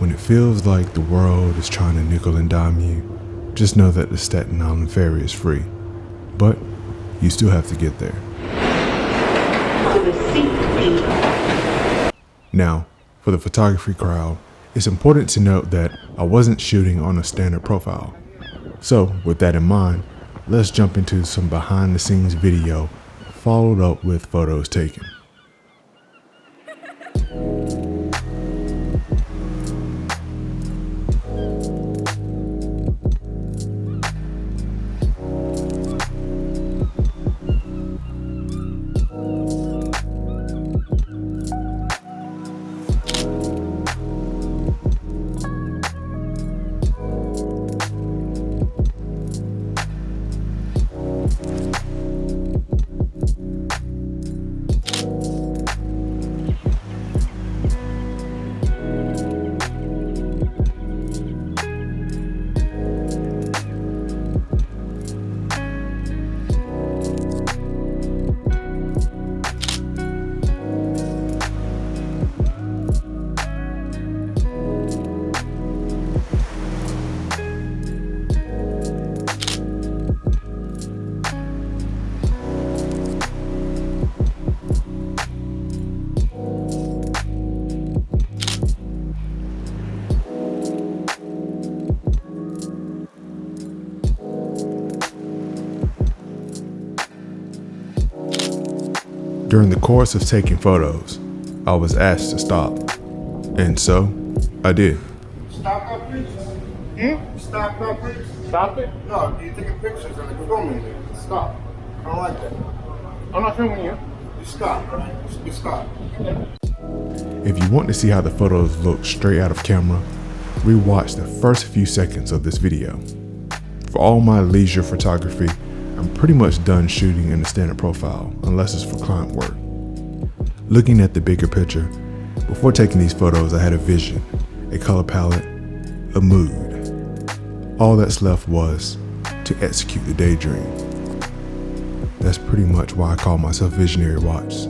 When it feels like the world is trying to nickel and dime you, just know that the Staten Island Ferry is free, but you still have to get there. Now, for the photography crowd, it's important to note that I wasn't shooting on a standard profile. So with that in mind, let's jump into some behind the scenes video followed up with photos taken. During the course of taking photos, I was asked to stop, and so I did. Stop that, please. Stop that, please. Stop it? No, you're taking pictures and they're filming you. Stop. I don't like that. I'm not filming you. You stop, right? You stop. If you want to see how the photos look straight out of camera, rewatch the first few seconds of this video. For all my leisure photography, I'm pretty much done shooting in the standard profile, unless it's for client work. Looking at the bigger picture, before taking these photos, I had a vision, a color palette, a mood. All that's left was to execute the daydream. That's pretty much why I call myself Visionary Watch.